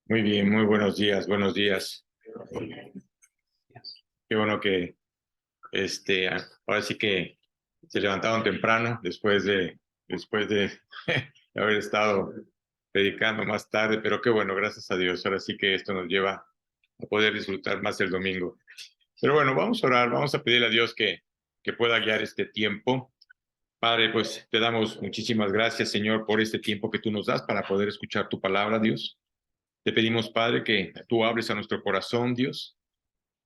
Muy bien, muy buenos días, buenos días. Qué bueno que ahora sí que se levantaron temprano después de haber estado predicando más tarde, pero qué bueno, gracias a Dios. Ahora sí que esto nos lleva a poder disfrutar más el domingo. Pero bueno, vamos a orar, vamos a pedirle a Dios que pueda guiar este tiempo. Padre, pues te damos muchísimas gracias, Señor, por este tiempo que tú nos das para poder escuchar tu palabra, Dios. Te pedimos, Padre, que tú hables a nuestro corazón, Dios,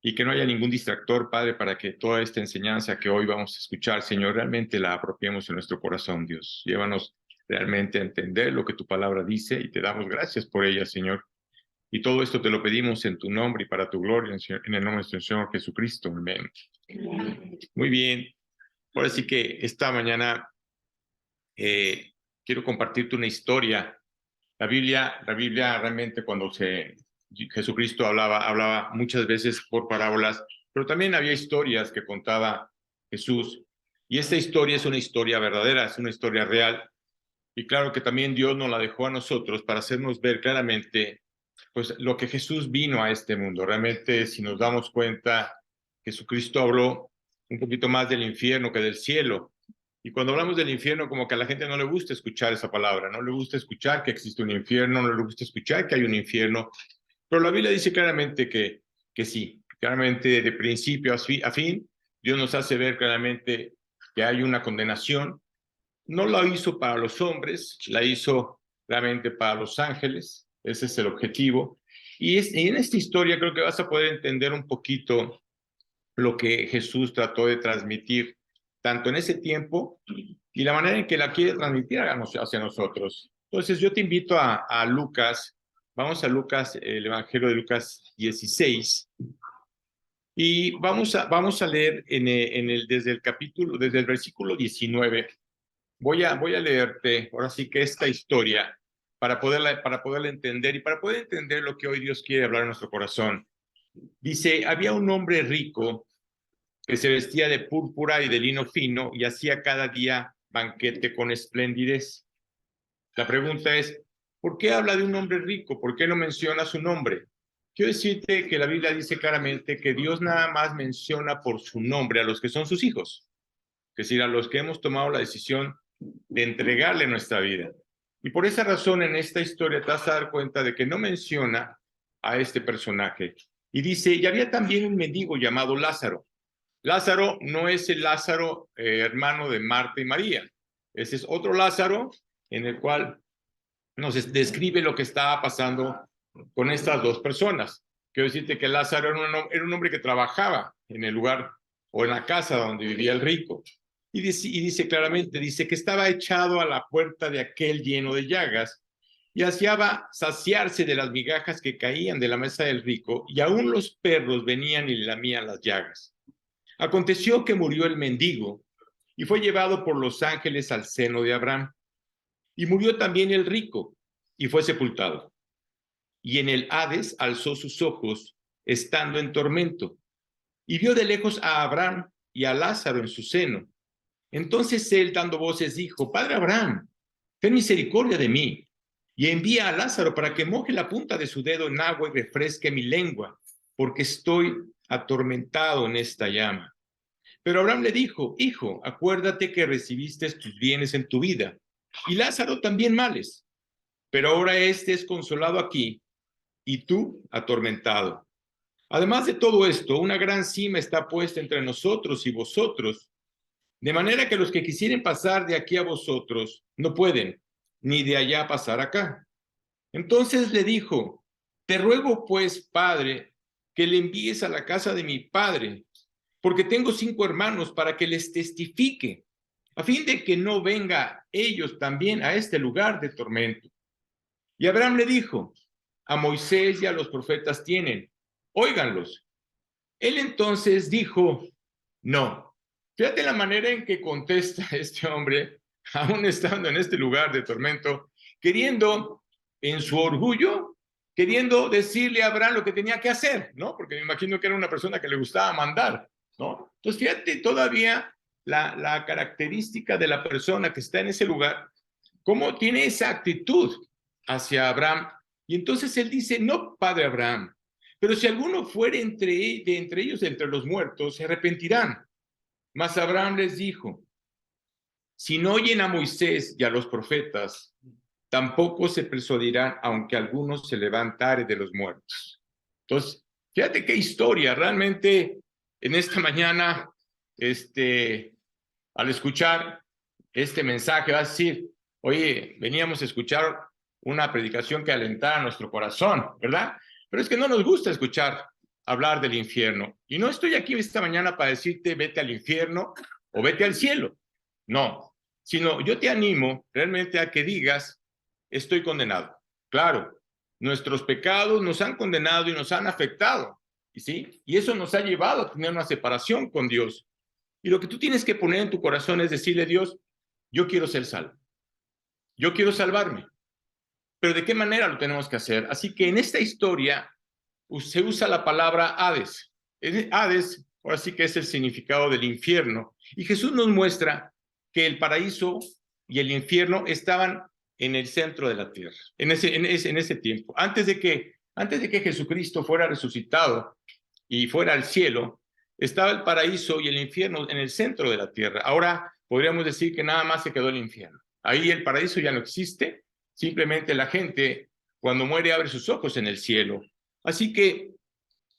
y que no haya ningún distractor, Padre, para que toda esta enseñanza que hoy vamos a escuchar, Señor, realmente la apropiemos en nuestro corazón, Dios. Llévanos realmente a entender lo que tu palabra dice y te damos gracias por ella, Señor. Y todo esto te lo pedimos en tu nombre y para tu gloria, en el nombre de nuestro Señor Jesucristo. Amén. Muy bien. Ahora sí que esta mañana quiero compartirte una historia. La Biblia realmente Jesucristo hablaba muchas veces por parábolas, pero también había historias que contaba Jesús. Y esta historia es una historia verdadera, es una historia real. Y claro que también Dios nos la dejó a nosotros para hacernos ver claramente, pues, lo que Jesús vino a este mundo. Realmente, si nos damos cuenta, Jesucristo habló un poquito más del infierno que del cielo. Y cuando hablamos del infierno, como que a la gente no le gusta escuchar esa palabra, no le gusta escuchar que existe un infierno, no le gusta escuchar que hay un infierno. Pero la Biblia dice claramente que sí, claramente de principio a fin, Dios nos hace ver claramente que hay una condenación. No la hizo para los hombres, la hizo realmente para los ángeles. Ese es el objetivo. Y en esta historia creo que vas a poder entender un poquito lo que Jesús trató de transmitir, tanto en ese tiempo y la manera en que la quiere transmitir hacia nosotros. Entonces yo te invito a Lucas, vamos a Lucas, el Evangelio de Lucas 16, y vamos a leer desde el versículo 19. Voy a leerte ahora sí que esta historia para poderla entender y para poder entender lo que hoy Dios quiere hablar en nuestro corazón. Dice, había un hombre rico que se vestía de púrpura y de lino fino y hacía cada día banquete con esplendidez. La pregunta es, ¿por qué habla de un hombre rico? ¿Por qué no menciona su nombre? Quiero decirte que la Biblia dice claramente que Dios nada más menciona por su nombre a los que son sus hijos, es decir, a los que hemos tomado la decisión de entregarle nuestra vida. Y por esa razón en esta historia te vas a dar cuenta de que no menciona a este personaje. Y dice, y había también un mendigo llamado Lázaro. Lázaro no es el Lázaro hermano de Marta y María. Ese es otro Lázaro en el cual nos describe lo que estaba pasando con estas dos personas. Quiero decirte que Lázaro era un hombre que trabajaba en el lugar o en la casa donde vivía el rico. Y dice claramente, dice que estaba echado a la puerta de aquel lleno de llagas y hacía saciarse de las migajas que caían de la mesa del rico, y aún los perros venían y le lamían las llagas. Aconteció que murió el mendigo y fue llevado por los ángeles al seno de Abraham. Y murió también el rico y fue sepultado. Y en el Hades alzó sus ojos, estando en tormento, y vio de lejos a Abraham y a Lázaro en su seno. Entonces él, dando voces, dijo, Padre Abraham, ten misericordia de mí, y envía a Lázaro para que moje la punta de su dedo en agua y refresque mi lengua, porque estoy atormentado en esta llama. Pero Abraham le dijo, hijo, acuérdate que recibiste tus bienes en tu vida, y Lázaro también males, pero ahora este es consolado aquí, y tú atormentado. Además de todo esto, una gran cima está puesta entre nosotros y vosotros, de manera que los que quisieren pasar de aquí a vosotros no pueden, ni de allá pasar acá. Entonces le dijo, te ruego pues, padre, que le envíes a la casa de mi padre, porque tengo 5 hermanos, para que les testifique, a fin de que no venga ellos también a este lugar de tormento. Y Abraham le dijo, a Moisés y a los profetas tienen, óiganlos. Él entonces dijo, no. Fíjate la manera en que contesta este hombre, aún estando en este lugar de tormento, queriendo, en su orgullo, queriendo decirle a Abraham lo que tenía que hacer, ¿no? Porque me imagino que era una persona que le gustaba mandar, ¿no? Entonces, fíjate todavía la característica de la persona que está en ese lugar, cómo tiene esa actitud hacia Abraham, Y entonces él dice, no, padre Abraham, pero si alguno fuere de entre ellos, entre los muertos, se arrepentirán. Mas Abraham les dijo, si no oyen a Moisés y a los profetas, tampoco se persuadirán, aunque algunos se levantare de los muertos. Entonces, fíjate qué historia, realmente en esta mañana, al escuchar este mensaje, vas a decir, oye, veníamos a escuchar una predicación que alentara nuestro corazón, ¿verdad? Pero es que no nos gusta escuchar hablar del infierno. Y no estoy aquí esta mañana para decirte vete al infierno o vete al cielo. No, sino yo te animo realmente a que digas, estoy condenado. Claro, nuestros pecados nos han condenado y nos han afectado, ¿sí? Y eso nos ha llevado a tener una separación con Dios. Y lo que tú tienes que poner en tu corazón es decirle a Dios, yo quiero ser salvo, yo quiero salvarme. Pero ¿de qué manera lo tenemos que hacer? Así que en esta historia se usa la palabra Hades. Hades, ahora sí que es el significado del infierno. Y Jesús nos muestra que el paraíso y el infierno estaban en el centro de la tierra, en ese tiempo. Antes de que Jesucristo fuera resucitado y fuera al cielo, estaba el paraíso y el infierno en el centro de la tierra. Ahora podríamos decir que nada más se quedó el infierno. Ahí el paraíso ya no existe, simplemente la gente cuando muere abre sus ojos en el cielo. Así que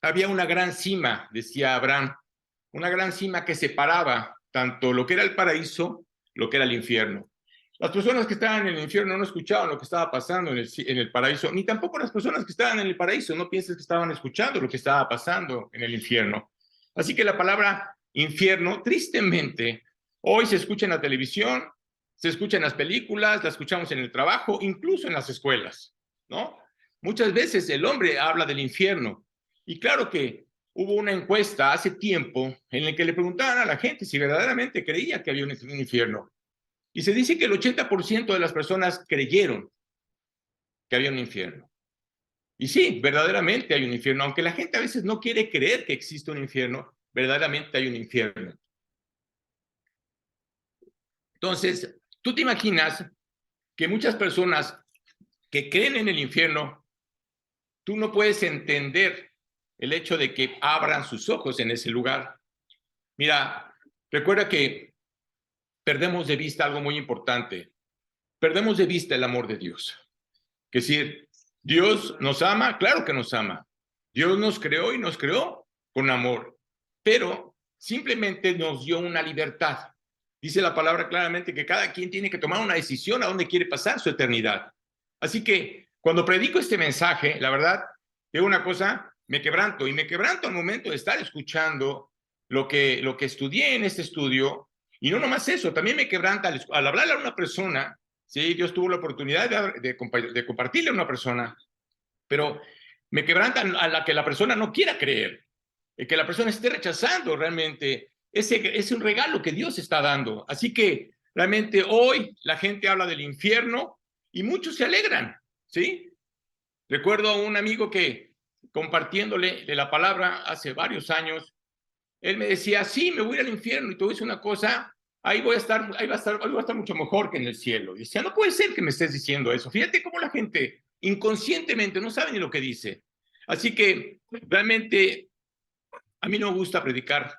había una gran cima, decía Abraham, una gran cima que separaba tanto lo que era el paraíso, lo que era el infierno. Las personas que estaban en el infierno no escuchaban lo que estaba pasando en el paraíso, ni tampoco las personas que estaban en el paraíso, no pienses que estaban escuchando lo que estaba pasando en el infierno. Así que la palabra infierno, tristemente, hoy se escucha en la televisión, se escucha en las películas, la escuchamos en el trabajo, incluso en las escuelas, ¿no? Muchas veces el hombre habla del infierno. Y claro que hubo una encuesta hace tiempo en la que le preguntaban a la gente si verdaderamente creía que había un infierno. Y se dice que el 80% de las personas creyeron que había un infierno. Y sí, verdaderamente hay un infierno, aunque la gente a veces no quiere creer que existe un infierno, verdaderamente hay un infierno. Entonces, tú te imaginas que muchas personas que creen en el infierno, tú no puedes entender el hecho de que abran sus ojos en ese lugar. Mira, recuerda que perdemos de vista algo muy importante. Perdemos de vista el amor de Dios. Es decir, Dios nos ama, claro que nos ama. Dios nos creó y nos creó con amor, pero simplemente nos dio una libertad. Dice la palabra claramente que cada quien tiene que tomar una decisión a dónde quiere pasar su eternidad. Así que cuando predico este mensaje, la verdad, digo una cosa, me quebranto y me quebranto al momento de estar escuchando lo que estudié en este estudio. Y no nomás eso, también me quebranta al hablarle a una persona. Sí, Dios tuvo la oportunidad de compartirle a una persona, pero me quebranta a la que la persona no quiera creer, que la persona esté rechazando realmente. Ese es un regalo que Dios está dando. Así que realmente hoy la gente habla del infierno y muchos se alegran, ¿sí? Recuerdo a un amigo que compartiéndole de la palabra hace varios años, él me decía, sí, me voy al infierno y te voy a decir una cosa, ahí voy a estar mucho mejor que en el cielo. Y decía, no puede ser que me estés diciendo eso. Fíjate cómo la gente inconscientemente no sabe ni lo que dice. Así que realmente a mí no me gusta predicar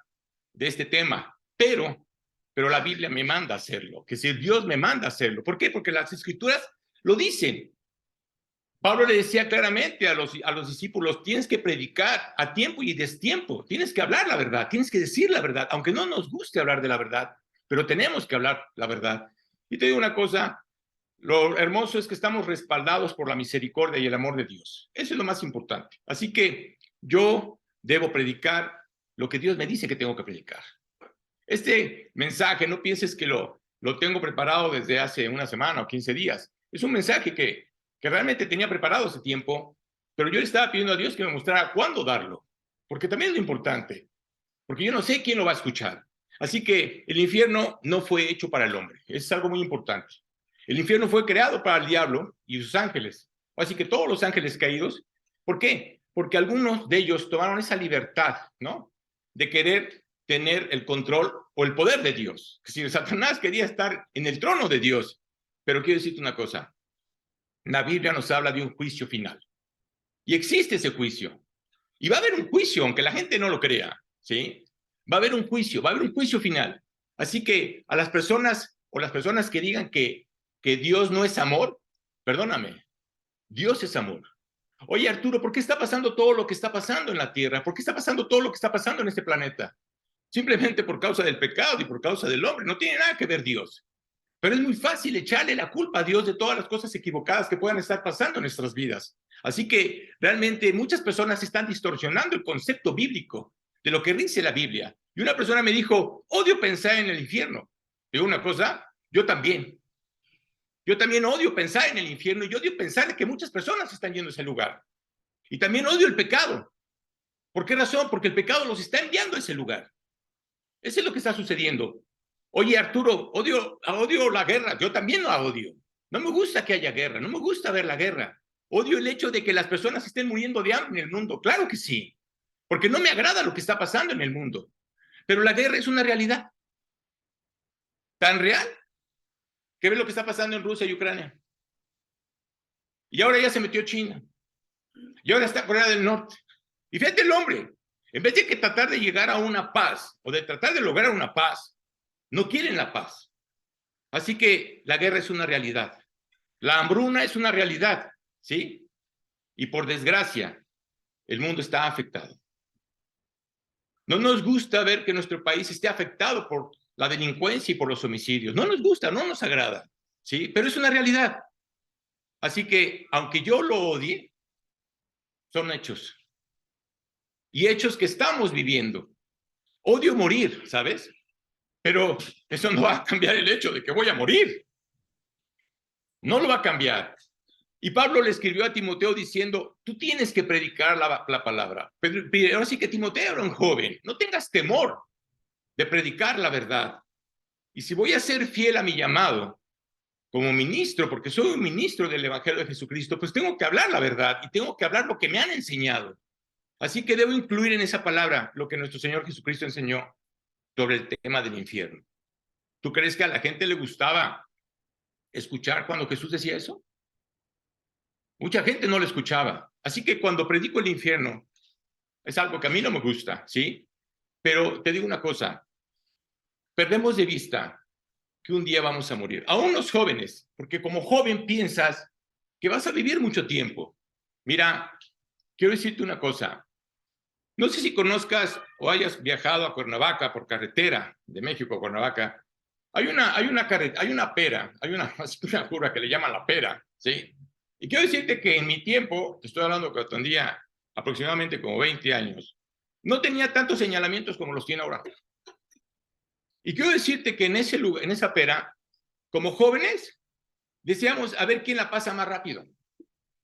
de este tema, pero la Biblia me manda a hacerlo, que si Dios me manda a hacerlo. ¿Por qué? Porque las escrituras lo dicen. Pablo le decía claramente a los discípulos, tienes que predicar a tiempo y destiempo, tienes que hablar la verdad, tienes que decir la verdad, aunque no nos guste hablar de la verdad, pero tenemos que hablar la verdad. Y te digo una cosa, lo hermoso es que estamos respaldados por la misericordia y el amor de Dios. Eso es lo más importante. Así que yo debo predicar lo que Dios me dice que tengo que predicar. Este mensaje, no pienses que lo tengo preparado desde hace una semana o 15 días. Es un mensaje que realmente tenía preparado hace tiempo, pero yo le estaba pidiendo a Dios que me mostrara cuándo darlo, porque también es lo importante, porque yo no sé quién lo va a escuchar. Así que el infierno no fue hecho para el hombre, eso es algo muy importante. El infierno fue creado para el diablo y sus ángeles, así que todos los ángeles caídos. ¿Por qué? Porque algunos de ellos tomaron esa libertad, ¿no? De querer tener el control o el poder de Dios. Si Satanás quería estar en el trono de Dios, pero quiero decirte una cosa, la Biblia nos habla de un juicio final. Y existe ese juicio. Y va a haber un juicio, aunque la gente no lo crea, ¿sí? Va a haber un juicio final. Así que a las personas o las personas que digan que Dios no es amor, perdóname, Dios es amor. Oye, Arturo, ¿por qué está pasando todo lo que está pasando en la tierra? ¿Por qué está pasando todo lo que está pasando en este planeta? Simplemente por causa del pecado y por causa del hombre. No tiene nada que ver Dios. Pero es muy fácil echarle la culpa a Dios de todas las cosas equivocadas que puedan estar pasando en nuestras vidas. Así que realmente muchas personas están distorsionando el concepto bíblico de lo que dice la Biblia. Y una persona me dijo, odio pensar en el infierno. Digo una cosa, yo también. Yo también odio pensar en el infierno y odio pensar que muchas personas están yendo a ese lugar. Y también odio el pecado. ¿Por qué razón? Porque el pecado los está enviando a ese lugar. Eso es lo que está sucediendo. Oye, Arturo, odio la guerra. Yo también la odio. No me gusta que haya guerra. No me gusta ver la guerra. Odio el hecho de que las personas estén muriendo de hambre en el mundo. Claro que sí. Porque no me agrada lo que está pasando en el mundo. Pero la guerra es una realidad. Tan real que ve lo que está pasando en Rusia y Ucrania. Y ahora ya se metió China. Y ahora está Corea del Norte. Y fíjate el hombre. En vez de que tratar de llegar a una paz o de tratar de lograr una paz, no quieren la paz. Así que la guerra es una realidad. La hambruna es una realidad, ¿sí? Y por desgracia, el mundo está afectado. No nos gusta ver que nuestro país esté afectado por la delincuencia y por los homicidios. No nos gusta, no nos agrada, ¿sí? Pero es una realidad. Así que, aunque yo lo odie, son hechos. Y hechos que estamos viviendo. Odio morir, ¿sabes? Pero eso no va a cambiar el hecho de que voy a morir. No lo va a cambiar. Y Pablo le escribió a Timoteo diciendo, tú tienes que predicar la palabra. Pero ahora sí que Timoteo era un joven. No tengas temor de predicar la verdad. Y si voy a ser fiel a mi llamado como ministro, porque soy un ministro del Evangelio de Jesucristo, pues tengo que hablar la verdad y tengo que hablar lo que me han enseñado. Así que debo incluir en esa palabra lo que nuestro Señor Jesucristo enseñó sobre el tema del infierno. ¿Tú crees que a la gente le gustaba escuchar cuando Jesús decía eso? Mucha gente no lo escuchaba. Así que cuando predico el infierno, es algo que a mí no me gusta, ¿sí? Pero te digo una cosa, perdemos de vista que un día vamos a morir. Aún los jóvenes, porque como joven piensas que vas a vivir mucho tiempo. Mira, quiero decirte una cosa. No sé si conozcas o hayas viajado a Cuernavaca por carretera de México a Cuernavaca. Hay una pera, hay una curva que le llaman la pera, ¿sí? Y quiero decirte que en mi tiempo, te estoy hablando que tendría aproximadamente como 20 años, no tenía tantos señalamientos como los tiene ahora. Y quiero decirte que en ese lugar, en esa pera, como jóvenes, deseamos a ver quién la pasa más rápido.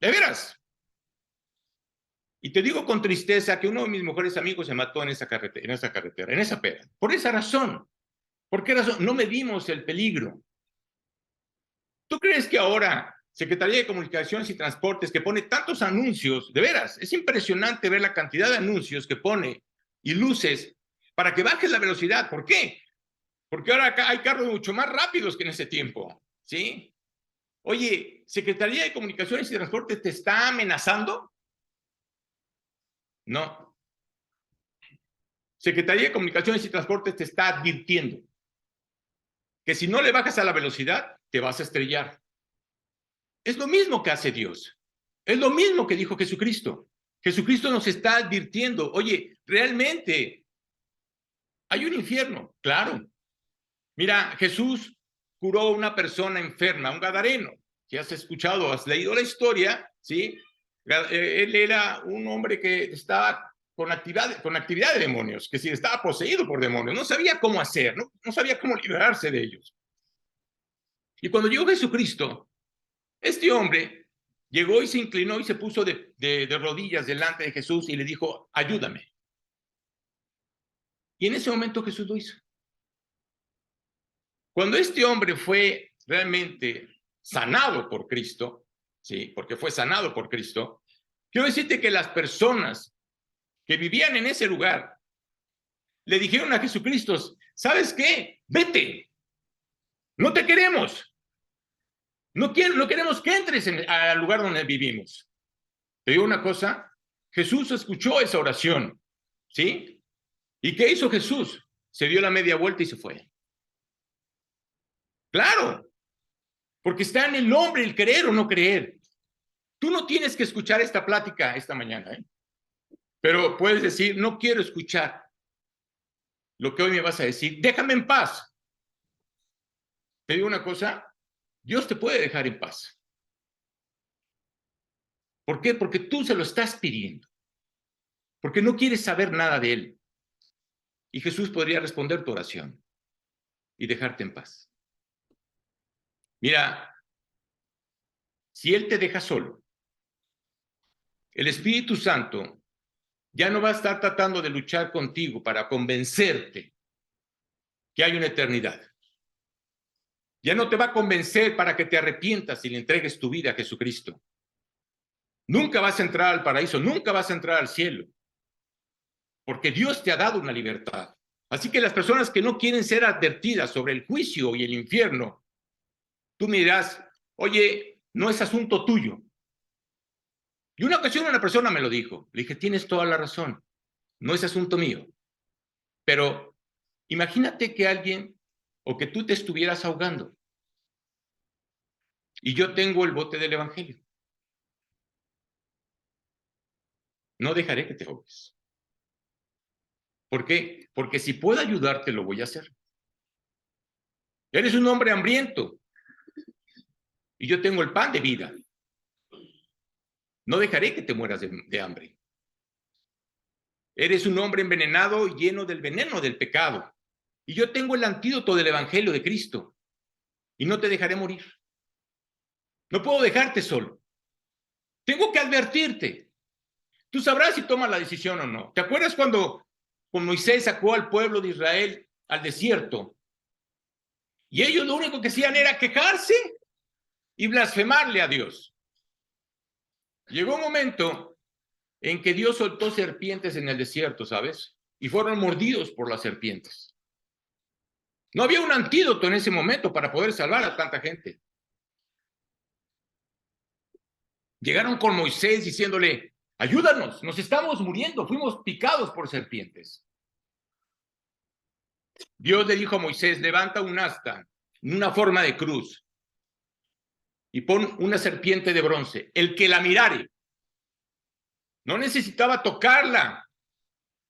De veras. Y te digo con tristeza que uno de mis mejores amigos se mató en esa carretera, en esa pera. Por esa razón. ¿Por qué razón? No medimos el peligro. ¿Tú crees que ahora Secretaría de Comunicaciones y Transportes, que pone tantos anuncios, de veras, es impresionante ver la cantidad de anuncios que pone y luces para que bajes la velocidad? ¿Por qué? Porque ahora hay carros mucho más rápidos que en ese tiempo, ¿sí? Oye, ¿Secretaría de Comunicaciones y Transportes te está amenazando? No. Secretaría de Comunicaciones y Transportes te está advirtiendo que si no le bajas a la velocidad, te vas a estrellar. Es lo mismo que hace Dios. Es lo mismo que dijo Jesucristo. Jesucristo nos está advirtiendo, oye, realmente hay un infierno, claro. Mira, Jesús curó a una persona enferma, un gadareno. Si has escuchado, has leído la historia, ¿sí? Él era un hombre que estaba con actividad de demonios, que sí estaba poseído por demonios, no sabía cómo hacer, no sabía cómo liberarse de ellos. Y cuando llegó Jesucristo, este hombre llegó y se inclinó y se puso de rodillas delante de Jesús y le dijo, ayúdame. Y en ese momento Jesús lo hizo. Cuando este hombre fue realmente sanado por Cristo, ¿sí? Porque fue sanado por Cristo, quiero decirte que las personas que vivían en ese lugar le dijeron a Jesucristo, ¿sabes qué? Vete, no te queremos. No queremos que entres al lugar donde vivimos. Te digo una cosa, Jesús escuchó esa oración, ¿sí? ¿Y qué hizo Jesús? Se dio la media vuelta y se fue. Claro, porque está en el hombre el creer o no creer. Tú no tienes que escuchar esta plática esta mañana, ¿eh? Pero puedes decir, no quiero escuchar lo que hoy me vas a decir, déjame en paz. Te digo una cosa, Dios te puede dejar en paz. ¿Por qué? Porque tú se lo estás pidiendo, porque no quieres saber nada de Él. Y Jesús podría responder tu oración y dejarte en paz. Mira, si Él te deja solo, el Espíritu Santo ya no va a estar tratando de luchar contigo para convencerte que hay una eternidad. Ya no te va a convencer para que te arrepientas y le entregues tu vida a Jesucristo. Nunca vas a entrar al paraíso, nunca vas a entrar al cielo, porque Dios te ha dado una libertad. Así que las personas que no quieren ser advertidas sobre el juicio y el infierno, tú me dirás, oye, no es asunto tuyo. Y una ocasión una persona me lo dijo. Le dije, tienes toda la razón, no es asunto mío. Pero imagínate que alguien o que tú te estuvieras ahogando y yo tengo el bote del evangelio. No dejaré que te ahogues. ¿Por qué? Porque si puedo ayudarte, lo voy a hacer. Eres un hombre hambriento y yo tengo el pan de vida. No dejaré que te mueras de hambre. Eres un hombre envenenado y lleno del veneno del pecado. Y yo tengo el antídoto del evangelio de Cristo. Y no te dejaré morir. No puedo dejarte solo. Tengo que advertirte. Tú sabrás si tomas la decisión o no. ¿Te acuerdas cuando Moisés sacó al pueblo de Israel al desierto? Y ellos lo único que hacían era quejarse y blasfemarle a Dios. Llegó un momento en que Dios soltó serpientes en el desierto, ¿sabes? Y fueron mordidos por las serpientes. No había un antídoto en ese momento para poder salvar a tanta gente. Llegaron con Moisés diciéndole, ayúdanos, nos estamos muriendo, fuimos picados por serpientes. Dios le dijo a Moisés, levanta un asta en una forma de cruz y pon una serpiente de bronce. El que la mirare, no necesitaba tocarla,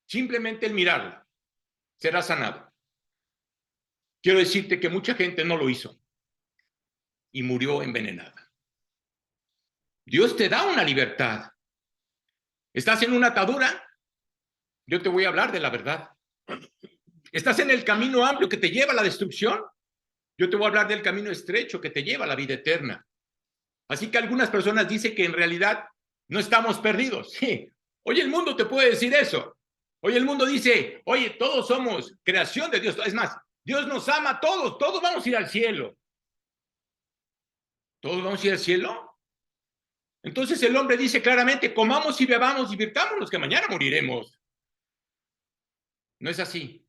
simplemente el mirarla, será sanado. Quiero decirte que mucha gente no lo hizo y murió envenenada. Dios te da una libertad. ¿Estás en una atadura? Yo te voy a hablar de la verdad. ¿Estás en el camino amplio que te lleva a la destrucción? Yo te voy a hablar del camino estrecho que te lleva a la vida eterna. Así que algunas personas dicen que en realidad no estamos perdidos. Sí. Hoy el mundo te puede decir eso. Hoy el mundo dice, oye, todos somos creación de Dios. Es más, Dios nos ama a todos. Todos vamos a ir al cielo. ¿Todos vamos a ir al cielo? Entonces el hombre dice claramente, comamos y bebamos, divirtámonos, que mañana moriremos. No es así.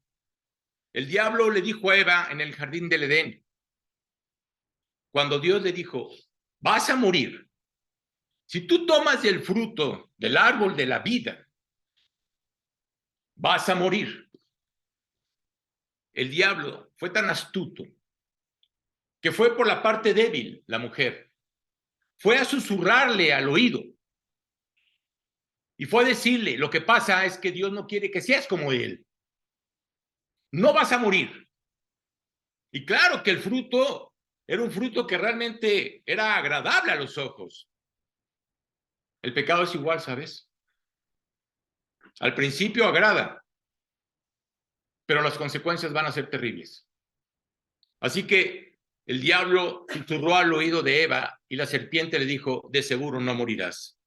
El diablo le dijo a Eva en el jardín del Edén, cuando Dios le dijo, vas a morir. Si tú tomas el fruto del árbol de la vida, vas a morir. El diablo fue tan astuto que fue por la parte débil, la mujer. Fue a susurrarle al oído y fue a decirle, lo que pasa es que Dios no quiere que seas como él. No vas a morir. Y claro que el fruto era un fruto que realmente era agradable a los ojos. El pecado es igual, ¿sabes? Al principio agrada, pero las consecuencias van a ser terribles. Así que el diablo susurró al oído de Eva y la serpiente le dijo, de seguro no morirás.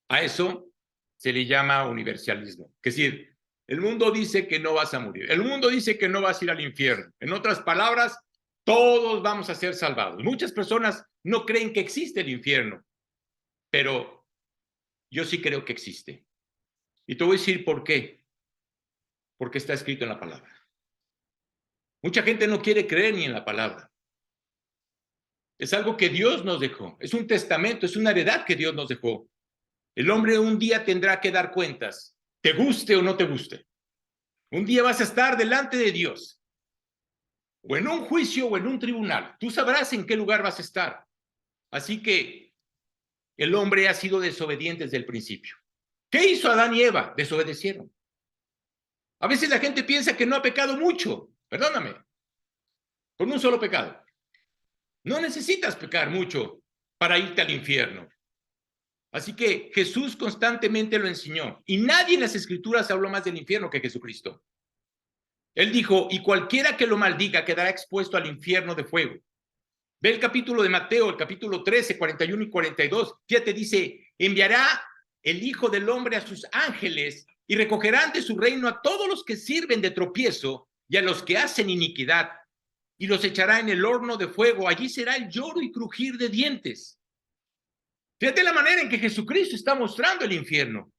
A eso se le llama universalismo. Es decir, el mundo dice que no vas a morir. El mundo dice que no vas a ir al infierno. En otras palabras, todos vamos a ser salvados. Muchas personas no creen que existe el infierno, pero yo sí creo que existe. Y te voy a decir por qué. Porque está escrito en la palabra. Mucha gente no quiere creer ni en la palabra. Es algo que Dios nos dejó. Es un testamento, es una heredad que Dios nos dejó. El hombre un día tendrá que dar cuentas, te guste o no te guste. Un día vas a estar delante de Dios, o en un juicio o en un tribunal. Tú sabrás en qué lugar vas a estar. Así que el hombre ha sido desobediente desde el principio. ¿Qué hizo Adán y Eva? Desobedecieron. A veces la gente piensa que no ha pecado mucho. Perdóname. Con un solo pecado. No necesitas pecar mucho para irte al infierno. Así que Jesús constantemente lo enseñó. Y nadie en las Escrituras habló más del infierno que Jesucristo. Él dijo, y cualquiera que lo maldiga quedará expuesto al infierno de fuego. Ve el capítulo de Mateo, el capítulo 13, 41 y 42. Fíjate, dice, enviará el Hijo del Hombre a sus ángeles y recogerán de su reino a todos los que sirven de tropiezo y a los que hacen iniquidad, y los echará en el horno de fuego. Allí será el lloro y crujir de dientes. Fíjate la manera en que Jesucristo está mostrando el infierno.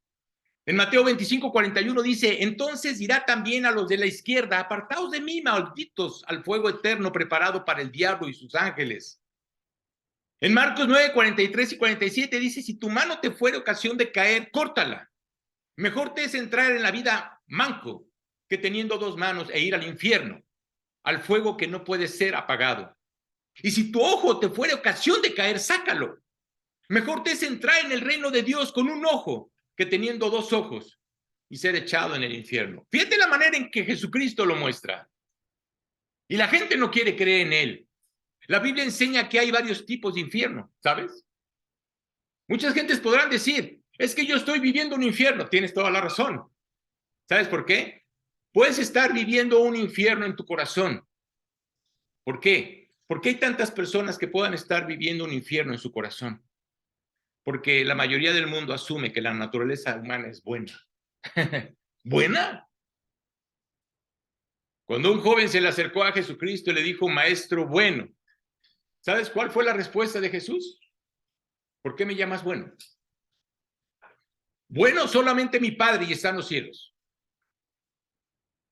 En Mateo 25, 41 dice, entonces dirá también a los de la izquierda, apartaos de mí, malditos, al fuego eterno preparado para el diablo y sus ángeles. En Marcos 9, 43 y 47 dice, si tu mano te fuere ocasión de caer, córtala. Mejor te es entrar en la vida manco que teniendo dos manos e ir al infierno, al fuego que no puede ser apagado. Y si tu ojo te fuere ocasión de caer, sácalo. Mejor te es entrar en el reino de Dios con un ojo que teniendo dos ojos y ser echado en el infierno. Fíjate la manera en que Jesucristo lo muestra. Y la gente no quiere creer en él. La Biblia enseña que hay varios tipos de infierno, ¿sabes? Muchas gentes podrán decir, es que yo estoy viviendo un infierno. Tienes toda la razón. ¿Sabes por qué? Puedes estar viviendo un infierno en tu corazón. ¿Por qué? ¿Por qué hay tantas personas que puedan estar viviendo un infierno en su corazón? Porque la mayoría del mundo asume que la naturaleza humana es buena. ¿Buena? Cuando un joven se le acercó a Jesucristo y le dijo, maestro bueno, ¿sabes cuál fue la respuesta de Jesús? ¿Por qué me llamas bueno? Bueno, solamente mi Padre y está en los cielos.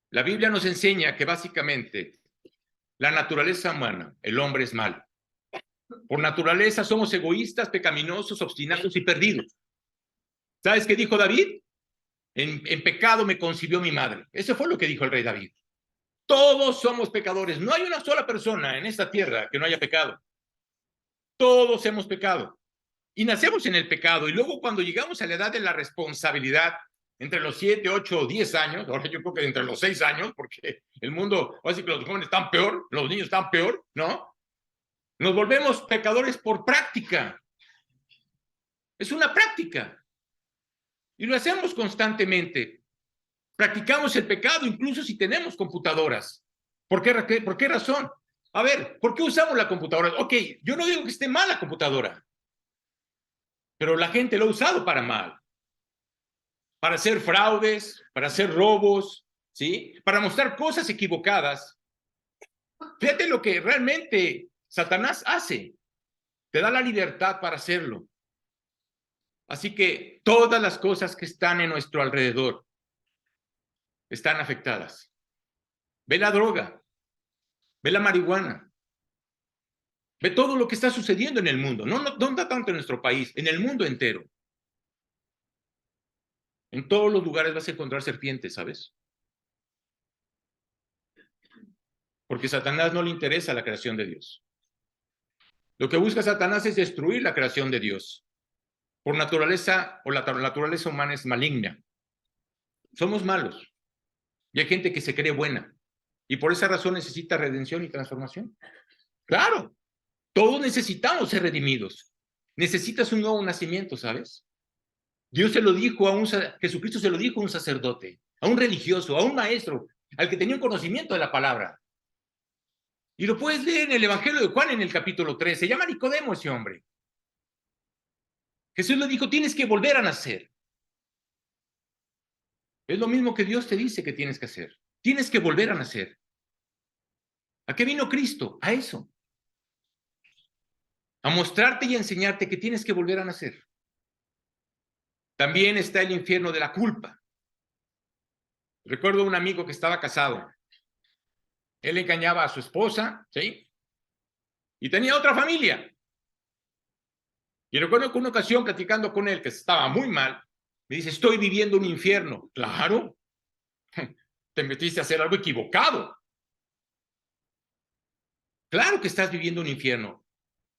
La Biblia nos enseña que básicamente la naturaleza humana, el hombre es malo. Por naturaleza somos egoístas, pecaminosos, obstinados y perdidos. ¿Sabes qué dijo David? En pecado me concibió mi madre. Eso fue lo que dijo el rey David. Todos somos pecadores. No hay una sola persona en esta tierra que no haya pecado. Todos hemos pecado. Y nacemos en el pecado. Y luego cuando llegamos a la edad de la responsabilidad, entre los 7, 8 o 10 años, ahora yo creo que entre los 6 años, porque el mundo, así que los jóvenes están peor, los niños están peor, ¿no? Nos volvemos pecadores por práctica. Es una práctica. Y lo hacemos constantemente. Practicamos el pecado incluso si tenemos computadoras. ¿Por qué razón? A ver, ¿por qué usamos la computadora? Ok, yo no digo que esté mal la computadora, pero la gente lo ha usado para mal. Para hacer fraudes, para hacer robos, ¿sí? Para mostrar cosas equivocadas. Fíjate lo que realmente Satanás hace. Te da la libertad para hacerlo. Así que todas las cosas que están en nuestro alrededor están afectadas. Ve la droga, ve la marihuana, ve todo lo que está sucediendo en el mundo, no tanto en nuestro país, en el mundo entero. En todos los lugares vas a encontrar serpientes, ¿sabes? Porque a Satanás no le interesa la creación de Dios. Lo que busca Satanás es destruir la creación de Dios. Por naturaleza, o la naturaleza humana es maligna. Somos malos. Y hay gente que se cree buena. Y por esa razón necesita redención y transformación. Claro, todos necesitamos ser redimidos. Necesitas un nuevo nacimiento, ¿sabes? Dios se lo dijo Jesucristo se lo dijo a un sacerdote, a un religioso, a un maestro, al que tenía un conocimiento de la palabra. Y lo puedes leer en el Evangelio de Juan en el capítulo 3. Se llama Nicodemo ese hombre. Jesús le dijo, tienes que volver a nacer. Es lo mismo que Dios te dice que tienes que hacer. Tienes que volver a nacer. ¿A qué vino Cristo? A eso. A mostrarte y a enseñarte que tienes que volver a nacer. También está el infierno de la culpa. Recuerdo un amigo que estaba casado. Él engañaba a su esposa, ¿sí? y tenía otra familia. Y recuerdo que una ocasión, platicando con él, que estaba muy mal, me dice, estoy viviendo un infierno. Claro, te metiste a hacer algo equivocado. Claro que estás viviendo un infierno.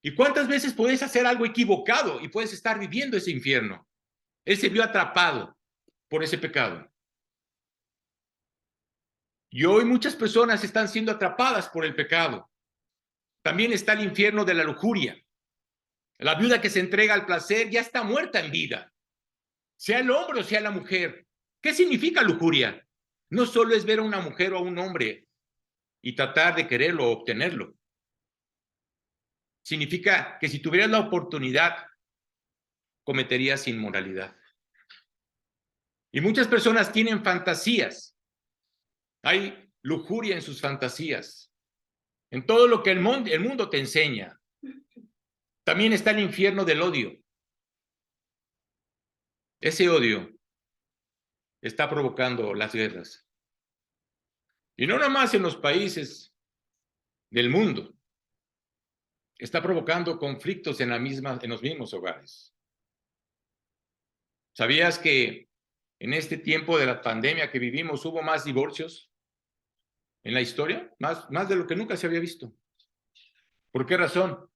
¿Y cuántas veces puedes hacer algo equivocado y puedes estar viviendo ese infierno? Él se vio atrapado por ese pecado. Y hoy muchas personas están siendo atrapadas por el pecado. También está el infierno de la lujuria. La viuda que se entrega al placer ya está muerta en vida, sea el hombre o sea la mujer. ¿Qué significa lujuria? No solo es ver a una mujer o a un hombre y tratar de quererlo o obtenerlo. Significa que si tuvieras la oportunidad, cometerías inmoralidad. Y muchas personas tienen fantasías. Hay lujuria en sus fantasías, en todo lo que el mundo te enseña. También está el infierno del odio. Ese odio está provocando las guerras. Y no nada más en los países del mundo. Está provocando conflictos en los mismos hogares. ¿Sabías que en este tiempo de la pandemia que vivimos hubo más divorcios en la historia? Más de lo que nunca se había visto. ¿Por qué razón?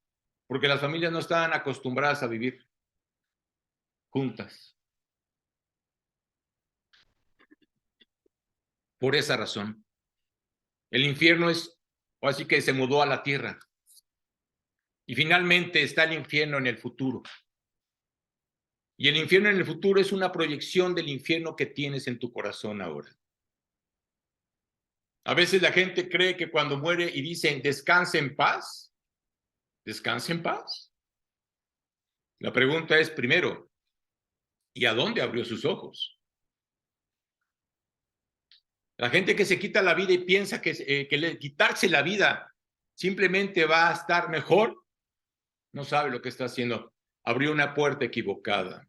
Porque las familias no estaban acostumbradas a vivir juntas. Por esa razón. El infierno o así que se mudó a la tierra. Y finalmente está el infierno en el futuro. Y el infierno en el futuro es una proyección del infierno que tienes en tu corazón ahora. A veces la gente cree que cuando muere y dicen descanse en paz, descanse en paz. La pregunta es primero, ¿y a dónde abrió sus ojos? La gente que se quita la vida y piensa que quitarse la vida simplemente va a estar mejor, no sabe lo que está haciendo. Abrió una puerta equivocada.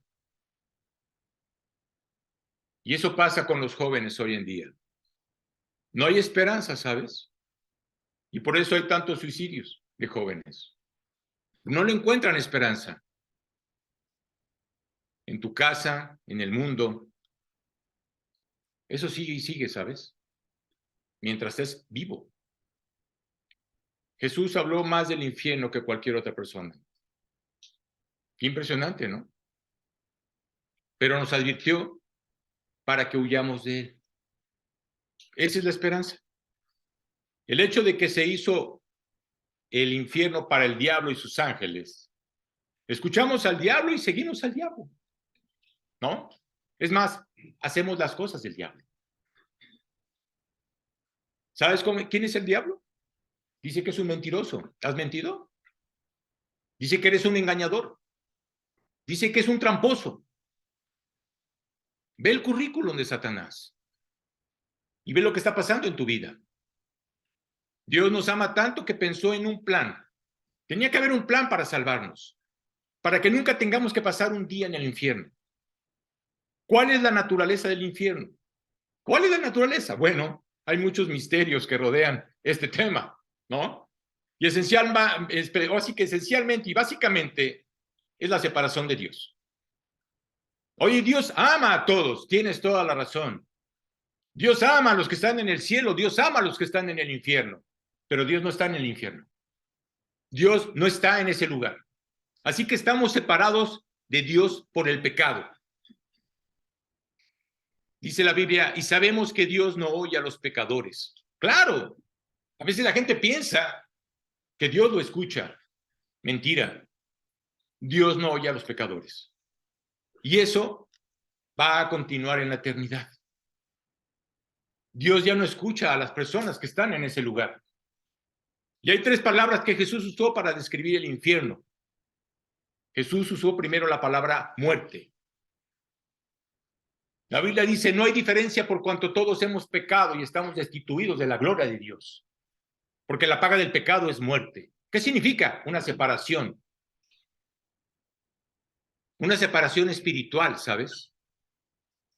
Y eso pasa con los jóvenes hoy en día. No hay esperanza, ¿sabes? Y por eso hay tantos suicidios de jóvenes. No le encuentran esperanza. En tu casa, en el mundo. Eso sigue y sigue, ¿sabes? Mientras estés vivo. Jesús habló más del infierno que cualquier otra persona. Qué impresionante, ¿no? Pero nos advirtió para que huyamos de él. Esa es la esperanza. El hecho de que se hizo el infierno para el diablo y sus ángeles. Escuchamos al diablo y seguimos al diablo, ¿no? Es más, hacemos las cosas del diablo. ¿Sabes quién es el diablo? Dice que es un mentiroso. ¿Has mentido? Dice que eres un engañador. Dice que es un tramposo. Ve el currículum de Satanás y ve lo que está pasando en tu vida. Dios nos ama tanto que pensó en un plan. Tenía que haber un plan para salvarnos, para que nunca tengamos que pasar un día en el infierno. ¿Cuál es la naturaleza del infierno? ¿Cuál es la naturaleza? Bueno, hay muchos misterios que rodean este tema, ¿no? Y esencialmente y básicamente es la separación de Dios. Oye, Dios ama a todos, tienes toda la razón. Dios ama a los que están en el cielo, Dios ama a los que están en el infierno, pero Dios no está en el infierno. Dios no está en ese lugar. Así que estamos separados de Dios por el pecado. Dice la Biblia, y sabemos que Dios no oye a los pecadores. Claro, a veces la gente piensa que Dios lo escucha. Mentira. Dios no oye a los pecadores. Y eso va a continuar en la eternidad. Dios ya no escucha a las personas que están en ese lugar. Y hay 3 palabras que Jesús usó para describir el infierno. Jesús usó primero la palabra muerte. La Biblia dice, no hay diferencia por cuanto todos hemos pecado y estamos destituidos de la gloria de Dios. Porque la paga del pecado es muerte. ¿Qué significa? Una separación. Una separación espiritual, ¿sabes?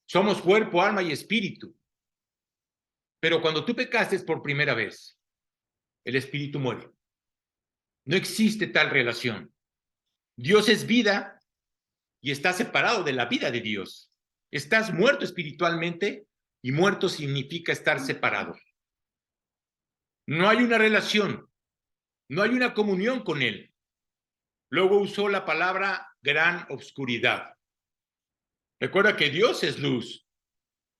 Somos cuerpo, alma y espíritu. Pero cuando tú pecaste por primera vez, el espíritu muere. No existe tal relación. Dios es vida y está separado de la vida de Dios. Estás muerto espiritualmente y muerto significa estar separado. No hay una relación, no hay una comunión con Él. Luego usó la palabra gran obscuridad. Recuerda que Dios es luz.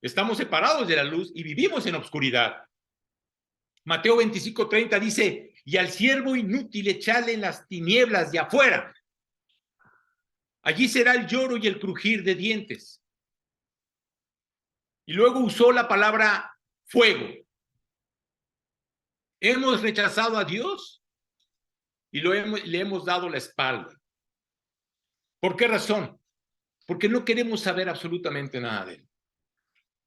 Estamos separados de la luz y vivimos en obscuridad. Mateo 25:30 dice, y al siervo inútil echadle en las tinieblas de afuera. Allí será el lloro y el crujir de dientes. Y luego usó la palabra fuego. Hemos rechazado a Dios y le hemos dado la espalda. ¿Por qué razón? Porque no queremos saber absolutamente nada de Él.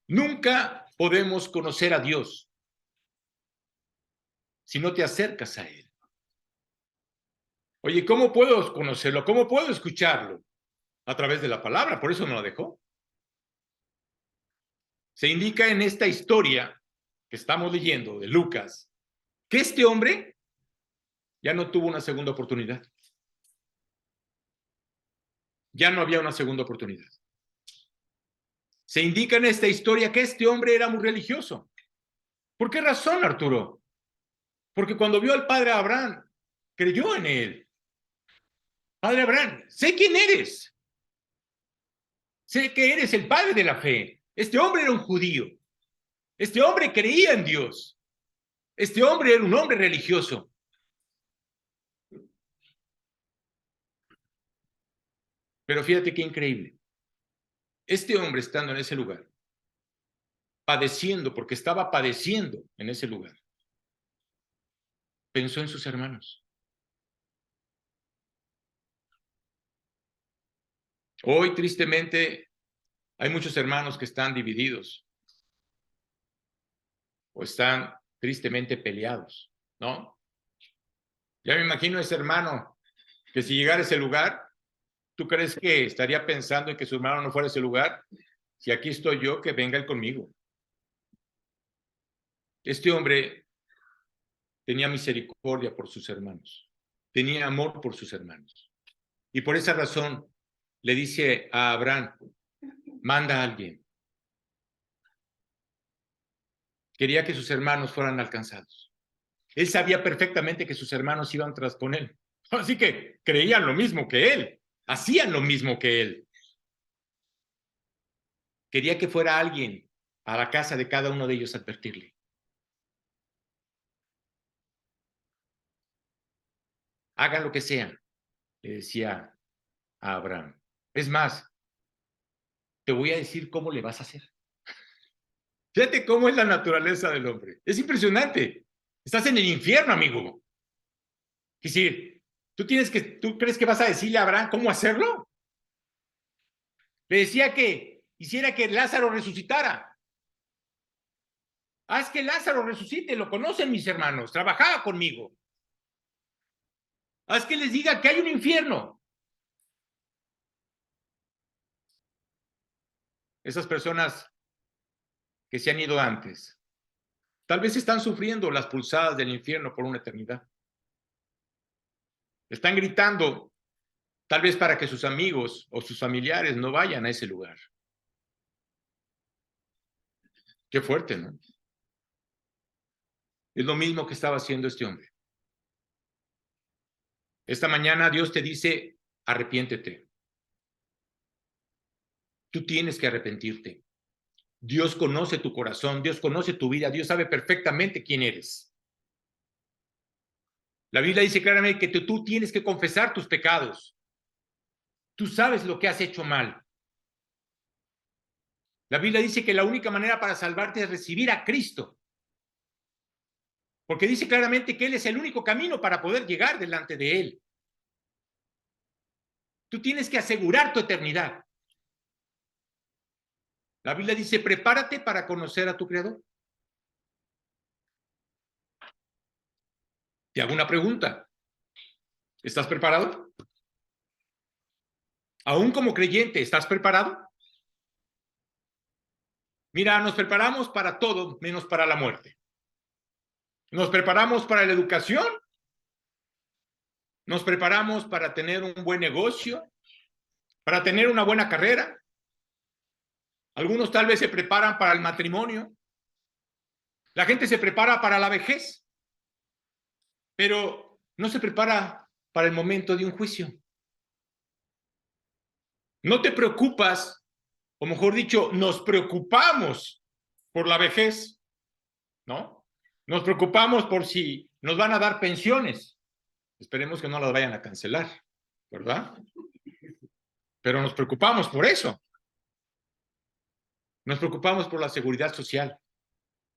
Nunca podemos conocer a Dios si no te acercas a Él. Oye, ¿cómo puedo conocerlo? ¿Cómo puedo escucharlo? A través de la palabra, por eso no la dejó. Se indica en esta historia que estamos leyendo de Lucas que este hombre ya no tuvo una segunda oportunidad. Ya no había una segunda oportunidad. Se indica en esta historia que este hombre era muy religioso. ¿Por qué razón, Arturo? Porque cuando vio al padre Abraham, creyó en él. Padre Abraham, sé quién eres. Sé que eres el padre de la fe. Este hombre era un judío. Este hombre creía en Dios. Este hombre era un hombre religioso. Pero fíjate qué increíble. Este hombre estando en ese lugar, padeciendo, porque estaba padeciendo en ese lugar, pensó en sus hermanos. Hoy, tristemente, hay muchos hermanos que están divididos o están tristemente peleados, ¿no? Ya me imagino ese hermano que si llegara a ese lugar, ¿tú crees que estaría pensando en que su hermano no fuera a ese lugar? Si aquí estoy yo, que venga él conmigo. Este hombre tenía misericordia por sus hermanos, tenía amor por sus hermanos. Y por esa razón le dice a Abraham, manda a alguien. Quería que sus hermanos fueran alcanzados. Él sabía perfectamente que sus hermanos iban tras con él. Así que creían lo mismo que él, hacían lo mismo que él. Quería que fuera alguien a la casa de cada uno de ellos a advertirle. Hagan lo que sea, le decía a Abraham. Es más, te voy a decir cómo le vas a hacer. Fíjate cómo es la naturaleza del hombre. Es impresionante. Estás en el infierno, amigo. Es decir, ¿tú crees que vas a decirle a Abraham cómo hacerlo? Le decía que hiciera que Lázaro resucitara. Haz que Lázaro resucite, lo conocen mis hermanos, trabajaba conmigo. Haz que les diga que hay un infierno. Esas personas que se han ido antes, tal vez están sufriendo las pulsadas del infierno por una eternidad. Están gritando, tal vez para que sus amigos o sus familiares no vayan a ese lugar. Qué fuerte, ¿no? Es lo mismo que estaba haciendo este hombre. Esta mañana Dios te dice, arrepiéntete. Tú tienes que arrepentirte. Dios conoce tu corazón, Dios conoce tu vida, Dios sabe perfectamente quién eres. La Biblia dice claramente que tú tienes que confesar tus pecados. Tú sabes lo que has hecho mal. La Biblia dice que la única manera para salvarte es recibir a Cristo. Porque dice claramente que Él es el único camino para poder llegar delante de Él. Tú tienes que asegurar tu eternidad. La Biblia dice, prepárate para conocer a tu Creador. Te hago una pregunta. ¿Estás preparado? Aún como creyente, ¿estás preparado? Mira, nos preparamos para todo menos para la muerte. Nos preparamos para la educación Nos preparamos para tener un buen negocio, para tener una buena carrera. Algunos tal vez se preparan para el matrimonio. La gente se prepara para la vejez, pero no se prepara para el momento de un juicio. No te preocupas, o mejor dicho, nos preocupamos por la vejez, ¿no? Nos preocupamos por si nos van a dar pensiones. Esperemos que no las vayan a cancelar, ¿verdad? Pero nos preocupamos por eso. Nos preocupamos por la seguridad social.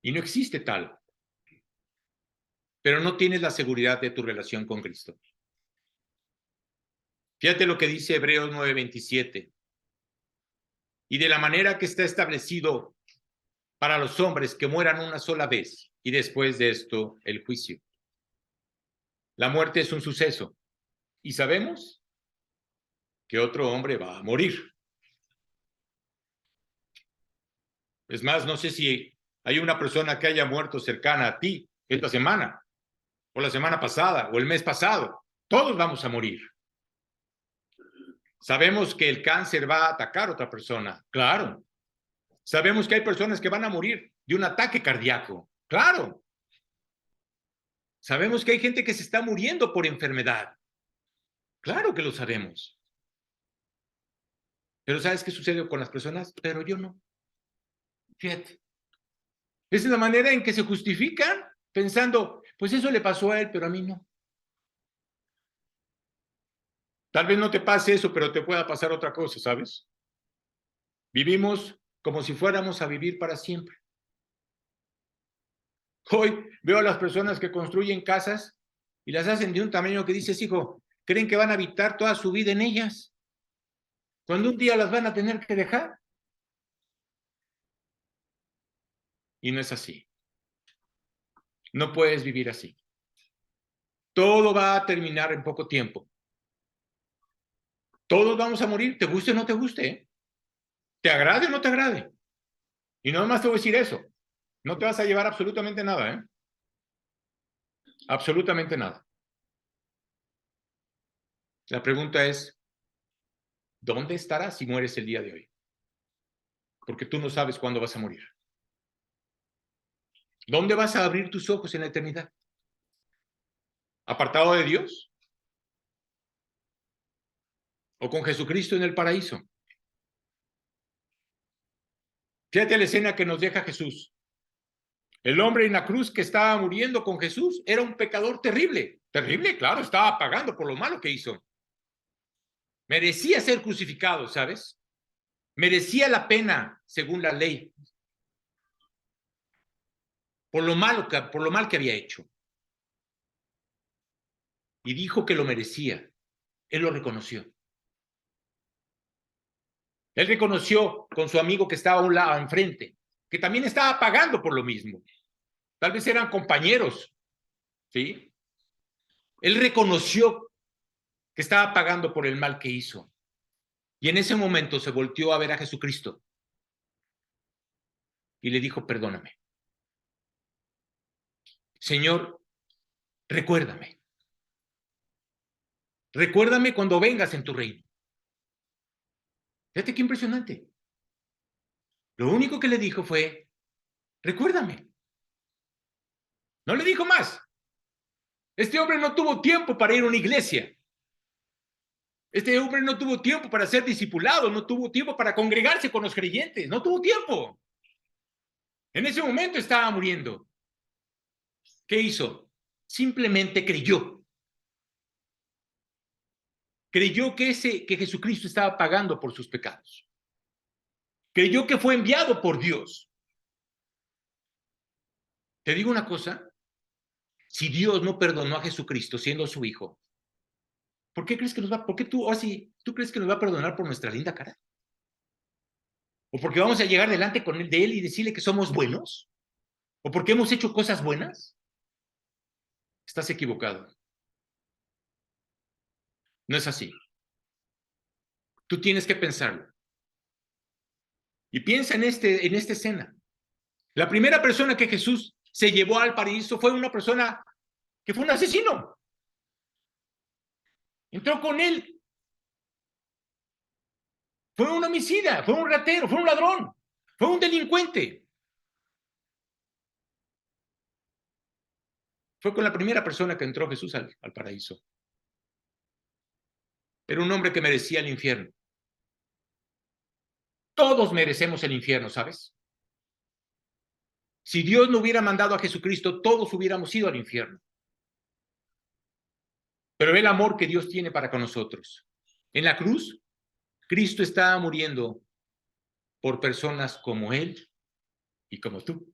Y no existe tal. Pero no tienes la seguridad de tu relación con Cristo. Fíjate lo que dice Hebreos 9:27. Y de la manera que está establecido para los hombres que mueran una sola vez, y después de esto el juicio. La muerte es un suceso, y sabemos que otro hombre va a morir. Es más, no sé si hay una persona que haya muerto cercana a ti esta semana, o la semana pasada, o el mes pasado. Todos vamos a morir. Sabemos que el cáncer va a atacar a otra persona, claro. Sabemos que hay personas que van a morir de un ataque cardíaco, claro. Sabemos que hay gente que se está muriendo por enfermedad, claro que lo sabemos. Pero ¿sabes qué sucede con las personas? Pero yo no. Fíjate. Esa es la manera en que se justifican pensando, pues eso le pasó a él, pero a mí no. Tal vez no te pase eso, pero te pueda pasar otra cosa, ¿sabes? Vivimos como si fuéramos a vivir para siempre. Hoy veo a las personas que construyen casas y las hacen de un tamaño que dices, hijo, creen que van a habitar toda su vida en ellas, cuando un día las van a tener que dejar. Y no es así. No puedes vivir así. Todo va a terminar en poco tiempo. Todos vamos a morir, te guste o no te guste, ¿eh? Te agrade o no te agrade. Y no más te voy a decir eso. No te vas a llevar absolutamente nada, ¿eh? Absolutamente nada. La pregunta es, ¿dónde estarás si mueres el día de hoy? Porque tú no sabes cuándo vas a morir. ¿Dónde vas a abrir tus ojos en la eternidad? ¿Apartado de Dios? ¿O con Jesucristo en el paraíso? Fíjate la escena que nos deja Jesús. El hombre en la cruz que estaba muriendo con Jesús era un pecador terrible. Terrible, claro, estaba pagando por lo malo que hizo. Merecía ser crucificado, ¿sabes? Merecía la pena según la ley. Por lo mal que había hecho. Y dijo que lo merecía. Él lo reconoció. Él reconoció con su amigo que estaba a un lado, enfrente, que también estaba pagando por lo mismo. Tal vez eran compañeros, ¿sí? Él reconoció que estaba pagando por el mal que hizo. Y en ese momento se volteó a ver a Jesucristo y le dijo, perdóname. Señor, recuérdame. Recuérdame cuando vengas en tu reino. Fíjate qué impresionante. Lo único que le dijo fue, recuérdame. No le dijo más. Este hombre no tuvo tiempo para ir a una iglesia. Este hombre no tuvo tiempo para ser discipulado, no tuvo tiempo para congregarse con los creyentes, no tuvo tiempo. En ese momento estaba muriendo. ¿Qué hizo? Simplemente creyó. Creyó que Jesucristo estaba pagando por sus pecados. Creyó que fue enviado por Dios. Te digo una cosa, si Dios no perdonó a Jesucristo siendo su hijo, ¿por qué crees que nos va? ¿Por qué tú crees que nos va a perdonar por nuestra linda cara? ¿O porque vamos a llegar delante de él y decirle que somos buenos? ¿O porque hemos hecho cosas buenas? Estás equivocado. No es así. Tú tienes que pensarlo. Y piensa en esta escena. La primera persona que Jesús se llevó al paraíso fue una persona que fue un asesino. Entró con él. Fue un homicida, fue un ratero, fue un ladrón, fue un delincuente. Fue con la primera persona que entró Jesús al paraíso. Era un hombre que merecía el infierno. Todos merecemos el infierno, ¿sabes? Si Dios no hubiera mandado a Jesucristo, todos hubiéramos ido al infierno. Pero ve el amor que Dios tiene para con nosotros. En la cruz, Cristo estaba muriendo por personas como él y como tú.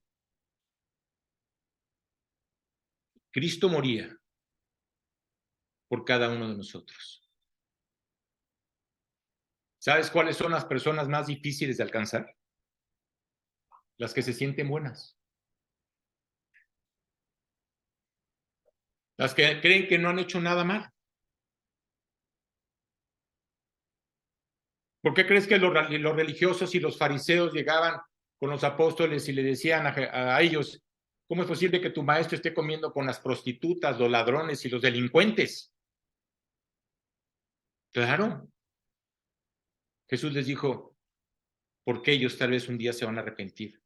Cristo moría por cada uno de nosotros. ¿Sabes cuáles son las personas más difíciles de alcanzar? Las que se sienten buenas. Las que creen que no han hecho nada mal. ¿Por qué crees que los religiosos y los fariseos llegaban con los apóstoles y le decían a ellos, ¿cómo es posible que tu maestro esté comiendo con las prostitutas, los ladrones y los delincuentes? Claro. Jesús les dijo, porque ellos tal vez un día se van a arrepentir,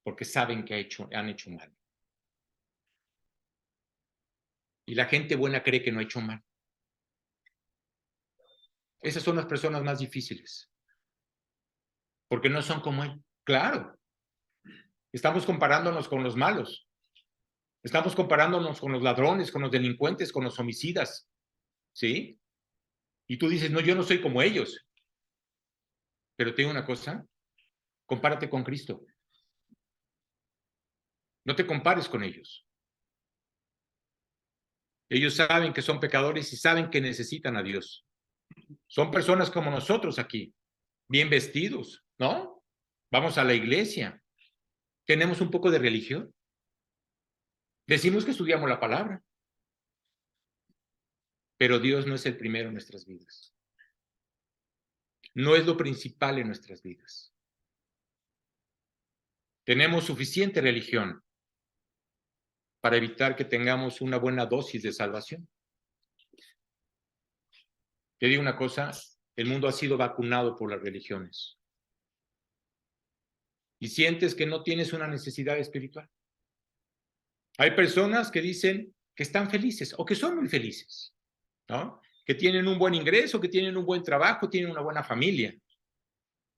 porque saben que han hecho mal. Y la gente buena cree que no ha hecho mal. Esas son las personas más difíciles, porque no son como él. Claro, estamos comparándonos con los malos, estamos comparándonos con los ladrones, con los delincuentes, con los homicidas, ¿sí? Y tú dices, no, yo no soy como ellos. Pero te digo una cosa, compárate con Cristo. No te compares con ellos. Ellos saben que son pecadores y saben que necesitan a Dios. Son personas como nosotros aquí, bien vestidos, ¿no? Vamos a la iglesia. Tenemos un poco de religión. Decimos que estudiamos la palabra. Pero Dios no es el primero en nuestras vidas. No es lo principal en nuestras vidas. Tenemos suficiente religión para evitar que tengamos una buena dosis de salvación. Te digo una cosa, el mundo ha sido vacunado por las religiones. Y sientes que no tienes una necesidad espiritual. Hay personas que dicen que están felices o que son muy felices, ¿no? Que tienen un buen ingreso, que tienen un buen trabajo, tienen una buena familia.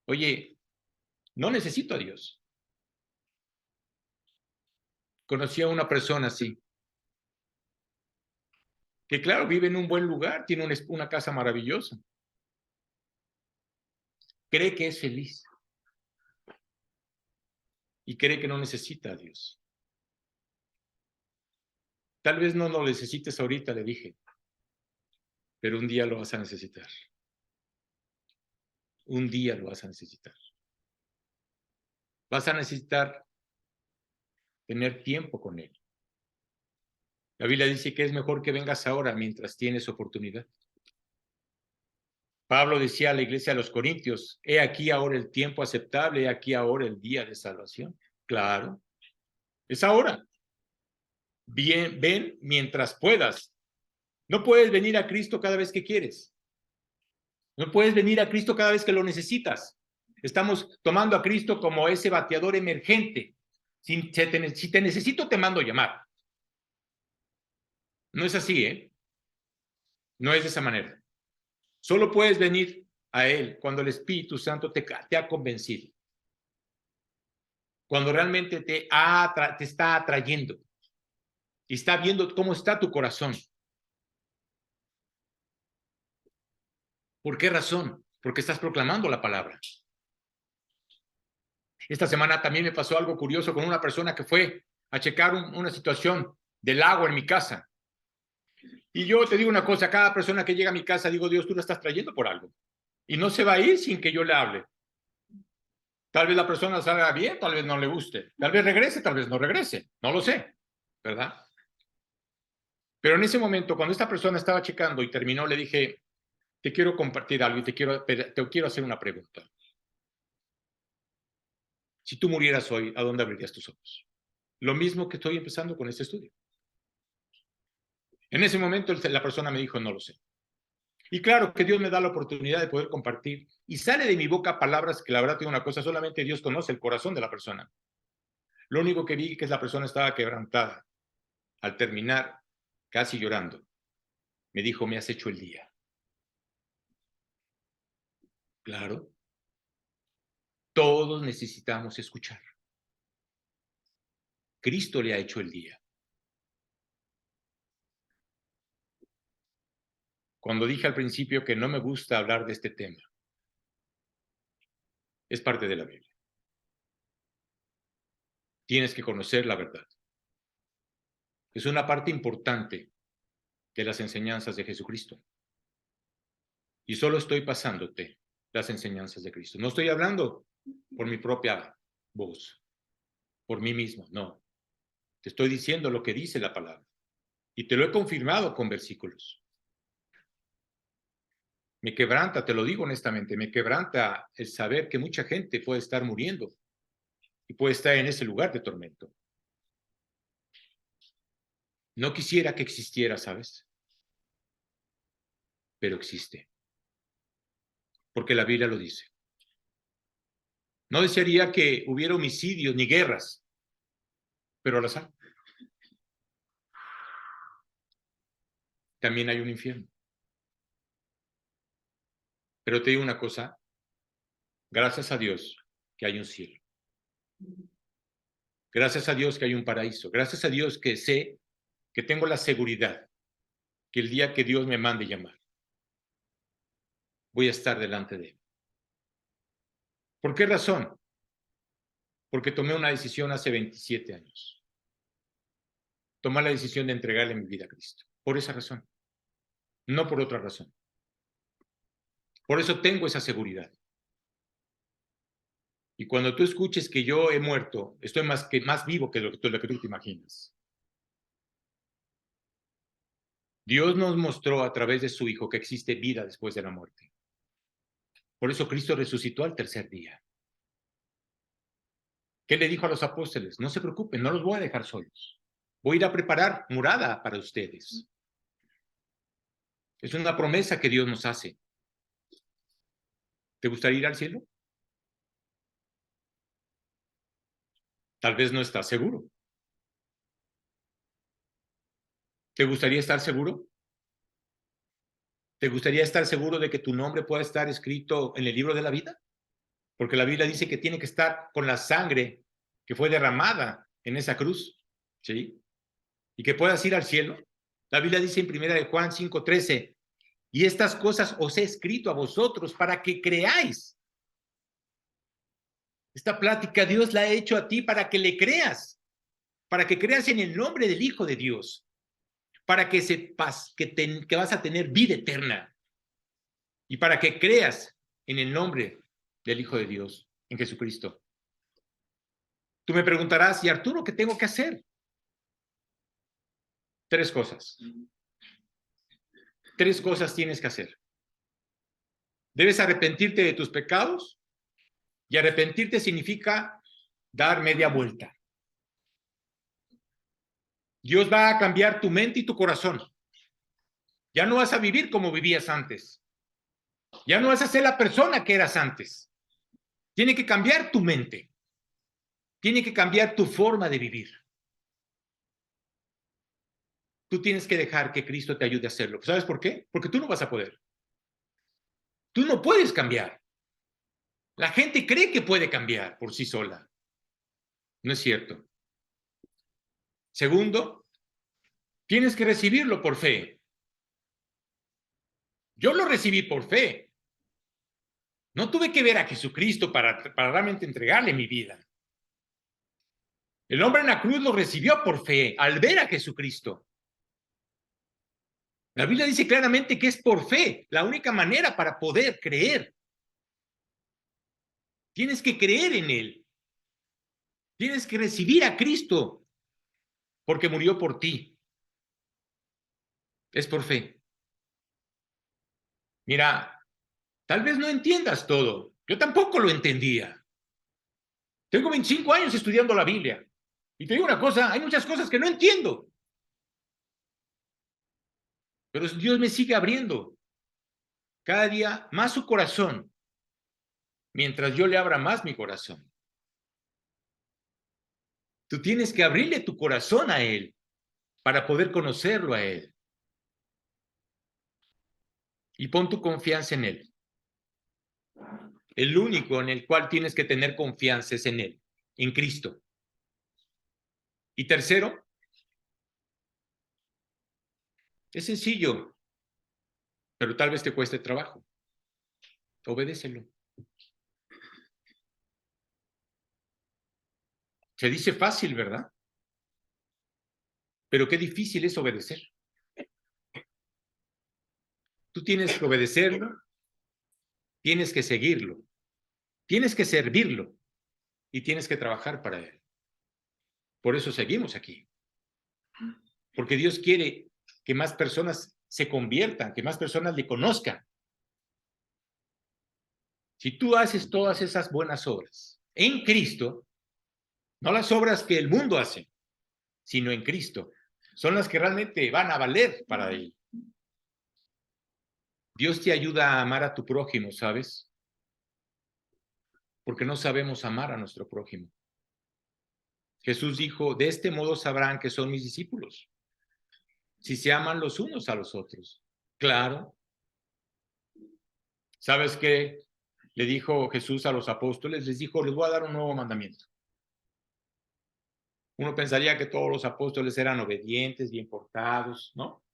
Oye, no necesito a Dios. Conocí a una persona así, que claro, vive en un buen lugar, tiene una casa maravillosa. Cree que es feliz y cree que no necesita a Dios. Tal vez no lo necesites ahorita, le dije, pero un día lo vas a necesitar. Un día lo vas a necesitar. Vas a necesitar tener tiempo con Él. La Biblia dice que es mejor que vengas ahora mientras tienes oportunidad. Pablo decía a la iglesia de los Corintios, he aquí ahora el tiempo aceptable, he aquí ahora el día de salvación. Claro, es ahora. Bien, ven mientras puedas. No puedes venir a Cristo cada vez que quieres. No puedes venir a Cristo cada vez que lo necesitas. Estamos tomando a Cristo como ese bateador emergente. Si te necesito, te mando a llamar. No es así, ¿eh? No es de esa manera. Solo puedes venir a Él cuando el Espíritu Santo te ha convencido. Cuando realmente te está atrayendo. Y está viendo cómo está tu corazón. ¿Por qué razón? Porque estás proclamando la palabra. Esta semana también me pasó algo curioso con una persona que fue a checar una situación del agua en mi casa. Y yo te digo una cosa, cada persona que llega a mi casa, digo, Dios, tú la estás trayendo por algo. Y no se va a ir sin que yo le hable. Tal vez la persona salga bien, tal vez no le guste. Tal vez regrese, tal vez no regrese. No lo sé, ¿verdad? Pero en ese momento, cuando esta persona estaba checando y terminó, le dije, te quiero compartir algo y te quiero hacer una pregunta. Si tú murieras hoy, ¿a dónde abrirías tus ojos? Lo mismo que estoy empezando con este estudio. En ese momento la persona me dijo, no lo sé. Y claro que Dios me da la oportunidad de poder compartir. Y sale de mi boca palabras que la verdad tengo una cosa, solamente Dios conoce el corazón de la persona. Lo único que vi que es la persona estaba quebrantada. Al terminar, casi llorando, me dijo, me has hecho el día. Claro, todos necesitamos escuchar. Cristo le ha hecho el día. Cuando dije al principio que no me gusta hablar de este tema, es parte de la Biblia. Tienes que conocer la verdad. Es una parte importante de las enseñanzas de Jesucristo. Y solo estoy pasándote las enseñanzas de Cristo. No estoy hablando por mi propia voz, por mí mismo, no. Te estoy diciendo lo que dice la palabra. Y te lo he confirmado con versículos. Me quebranta, te lo digo honestamente, me quebranta el saber que mucha gente puede estar muriendo y puede estar en ese lugar de tormento. No quisiera que existiera, ¿sabes? Pero existe. Porque la Biblia lo dice. No desearía que hubiera homicidios ni guerras, pero las hay. También hay un infierno. Pero te digo una cosa, gracias a Dios que hay un cielo. Gracias a Dios que hay un paraíso. Gracias a Dios que sé que tengo la seguridad que el día que Dios me mande llamar, voy a estar delante de Él. ¿Por qué razón? Porque tomé una decisión hace 27 años. Tomé la decisión de entregarle mi vida a Cristo. Por esa razón. No por otra razón. Por eso tengo esa seguridad. Y cuando tú escuches que yo he muerto, estoy más vivo que lo que tú te imaginas. Dios nos mostró a través de su Hijo que existe vida después de la muerte. Por eso Cristo resucitó al tercer día. ¿Qué le dijo a los apóstoles? No se preocupen, no los voy a dejar solos. Voy a ir a preparar morada para ustedes. Es una promesa que Dios nos hace. ¿Te gustaría ir al cielo? Tal vez no estás seguro. ¿Te gustaría estar seguro? ¿Te gustaría estar seguro de que tu nombre pueda estar escrito en el libro de la vida? Porque la Biblia dice que tiene que estar con la sangre que fue derramada en esa cruz, ¿sí? Y que puedas ir al cielo. La Biblia dice en 1 Juan 5:13, y estas cosas os he escrito a vosotros para que creáis. Esta plática Dios la ha hecho a ti para que le creas, para que creas en el nombre del Hijo de Dios, para que sepas que vas a tener vida eterna y para que creas en el nombre del Hijo de Dios, en Jesucristo. Tú me preguntarás, ¿y Arturo qué tengo que hacer? 3 cosas. 3 cosas tienes que hacer. Debes arrepentirte de tus pecados, y arrepentirte significa dar media vuelta. Dios va a cambiar tu mente y tu corazón. Ya no vas a vivir como vivías antes. Ya no vas a ser la persona que eras antes. Tiene que cambiar tu mente. Tiene que cambiar tu forma de vivir. Tú tienes que dejar que Cristo te ayude a hacerlo. ¿Sabes por qué? Porque tú no vas a poder. Tú no puedes cambiar. La gente cree que puede cambiar por sí sola. No es cierto. Segundo, tienes que recibirlo por fe. Yo lo recibí por fe. No tuve que ver a Jesucristo para realmente entregarle mi vida. El hombre en la cruz lo recibió por fe al ver a Jesucristo. La Biblia dice claramente que es por fe la única manera para poder creer. Tienes que creer en Él. Tienes que recibir a Cristo porque murió por ti. Es por fe. Mira, tal vez no entiendas todo. Yo tampoco lo entendía. Tengo 25 años estudiando la Biblia. Y te digo una cosa, hay muchas cosas que no entiendo. Pero Dios me sigue abriendo. cada día más su corazón, mientras yo le abra más mi corazón. Tú tienes que abrirle tu corazón a Él para poder conocerlo a Él. Y pon tu confianza en Él. El único en el cual tienes que tener confianza es en Él, en Cristo. Y tercero, es sencillo, pero tal vez te cueste trabajo. Obedécelo. Se dice fácil, ¿verdad? Pero qué difícil es obedecer. Tú tienes que obedecerlo, tienes que seguirlo, tienes que servirlo y tienes que trabajar para Él. Por eso seguimos aquí. Porque Dios quiere que más personas se conviertan, que más personas le conozcan. Si tú haces todas esas buenas obras en Cristo, no las obras que el mundo hace, sino en Cristo, son las que realmente van a valer para Él. Dios te ayuda a amar a tu prójimo, ¿sabes? Porque no sabemos amar a nuestro prójimo. Jesús dijo, de este modo sabrán que son mis discípulos, si se aman los unos a los otros. Claro. ¿Sabes qué le dijo Jesús a los apóstoles? Les dijo, les voy a dar un nuevo mandamiento. Uno pensaría que todos los apóstoles eran obedientes, bien portados, ¿no?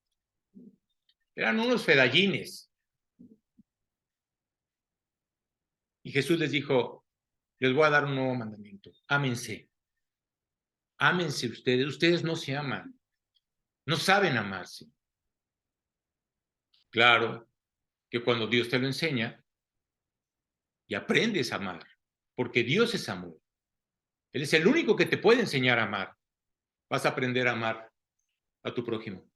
Eran unos fedallines. Y Jesús les dijo, les voy a dar un nuevo mandamiento. Ámense. Ámense ustedes. Ustedes no se aman. No saben amarse. Claro que cuando Dios te lo enseña y aprendes a amar, porque Dios es amor. Él es el único que te puede enseñar a amar. Vas a aprender a amar a tu prójimo.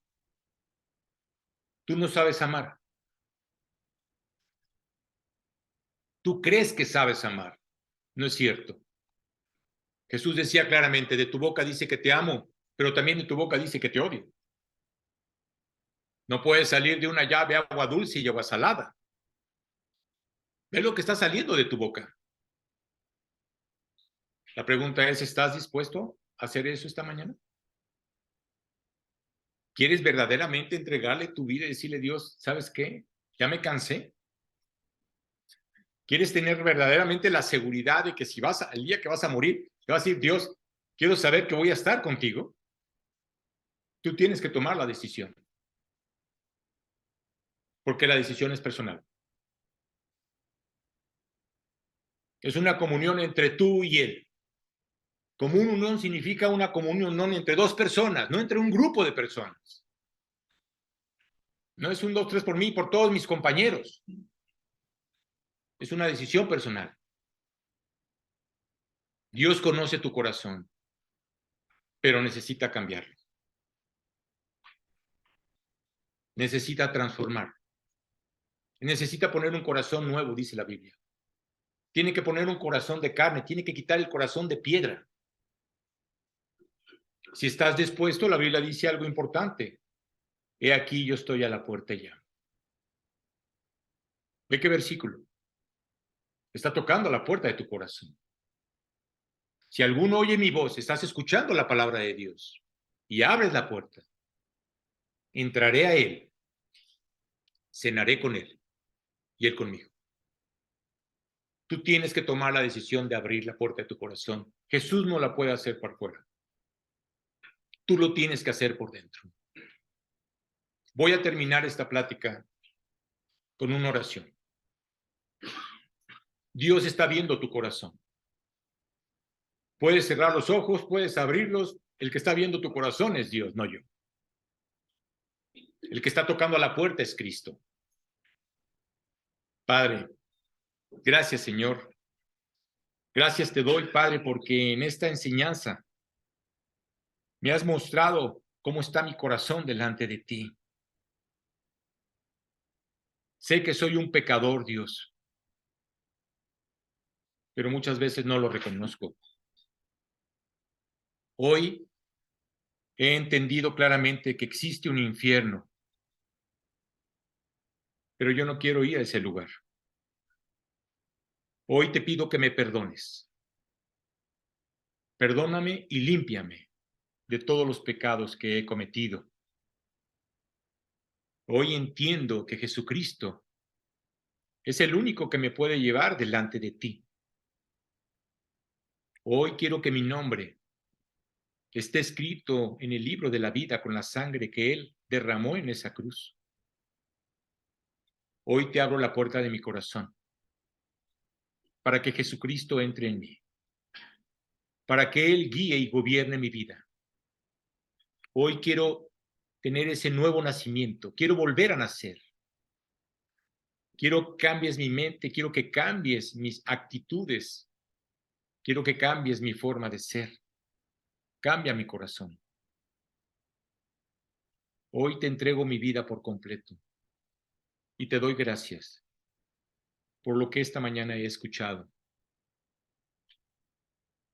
Tú no sabes amar. Tú crees que sabes amar. No es cierto. Jesús decía claramente, de tu boca dice que te amo, pero también de tu boca dice que te odio. No puede salir de una llave agua dulce y agua salada. Ve lo que está saliendo de tu boca. La pregunta es, ¿estás dispuesto a hacer eso esta mañana? ¿Quieres verdaderamente entregarle tu vida y decirle, Dios, ¿sabes qué? Ya me cansé. ¿Quieres tener verdaderamente la seguridad de que si vas el día que vas a morir, te vas a decir, Dios, quiero saber que voy a estar contigo? Tú tienes que tomar la decisión, porque la decisión es personal. Es una comunión entre tú y Él. Común unión significa una comunión entre dos personas, no entre un grupo de personas. No es un, dos, tres por mí y por todos mis compañeros. Es una decisión personal. Dios conoce tu corazón, pero necesita cambiarlo. Necesita transformar. Necesita poner un corazón nuevo, dice la Biblia. Tiene que poner un corazón de carne, tiene que quitar el corazón de piedra. Si estás dispuesto, la Biblia dice algo importante. He aquí, yo estoy a la puerta ya. ¿Ve qué versículo? Está tocando a la puerta de tu corazón. Si alguno oye mi voz, estás escuchando la palabra de Dios y abres la puerta, entraré a Él, cenaré con Él y Él conmigo. Tú tienes que tomar la decisión de abrir la puerta de tu corazón. Jesús no la puede hacer por fuera. Tú lo tienes que hacer por dentro. Voy a terminar esta plática con una oración. Dios está viendo tu corazón. Puedes cerrar los ojos, puedes abrirlos. El que está viendo tu corazón es Dios, no yo. El que está tocando a la puerta es Cristo. Padre, gracias, Señor. Gracias te doy, Padre, porque en esta enseñanza me has mostrado cómo está mi corazón delante de ti. Sé que soy un pecador, Dios, pero muchas veces no lo reconozco. Hoy he entendido claramente que existe un infierno, pero yo no quiero ir a ese lugar. Hoy te pido que me perdones. Perdóname y límpiame de todos los pecados que he cometido. Hoy entiendo que Jesucristo es el único que me puede llevar delante de ti. Hoy quiero que mi nombre esté escrito en el libro de la vida con la sangre que Él derramó en esa cruz. Hoy te abro la puerta de mi corazón para que Jesucristo entre en mí, para que Él guíe y gobierne mi vida. Hoy quiero tener ese nuevo nacimiento, quiero volver a nacer. Quiero que cambies mi mente, quiero que cambies mis actitudes, quiero que cambies mi forma de ser. Cambia mi corazón. Hoy te entrego mi vida por completo y te doy gracias por lo que esta mañana he escuchado.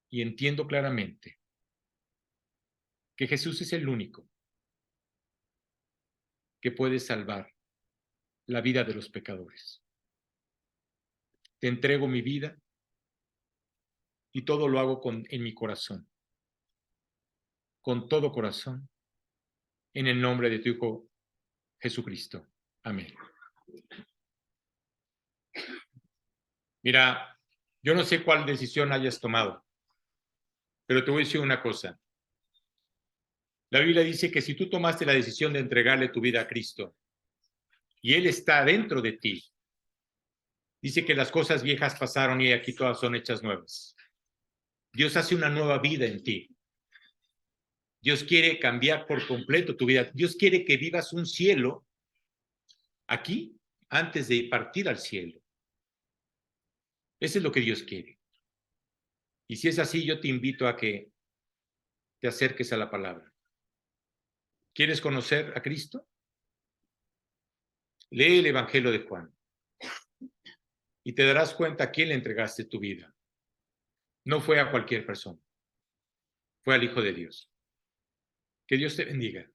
Y entiendo claramente que Jesús es el único que puede salvar la vida de los pecadores. Te entrego mi vida y todo lo hago en mi corazón, con todo corazón, en el nombre de tu Hijo Jesucristo. Amén. Mira, yo no sé cuál decisión hayas tomado, pero te voy a decir una cosa. La Biblia dice que si tú tomaste la decisión de entregarle tu vida a Cristo y Él está dentro de ti, dice que las cosas viejas pasaron y aquí todas son hechas nuevas. Dios hace una nueva vida en ti. Dios quiere cambiar por completo tu vida. Dios quiere que vivas un cielo aquí antes de partir al cielo. Eso es lo que Dios quiere. Y si es así, yo te invito a que te acerques a la palabra. ¿Quieres conocer a Cristo? Lee el Evangelio de Juan y te darás cuenta a quién le entregaste tu vida. No fue a cualquier persona, fue al Hijo de Dios. Que Dios te bendiga.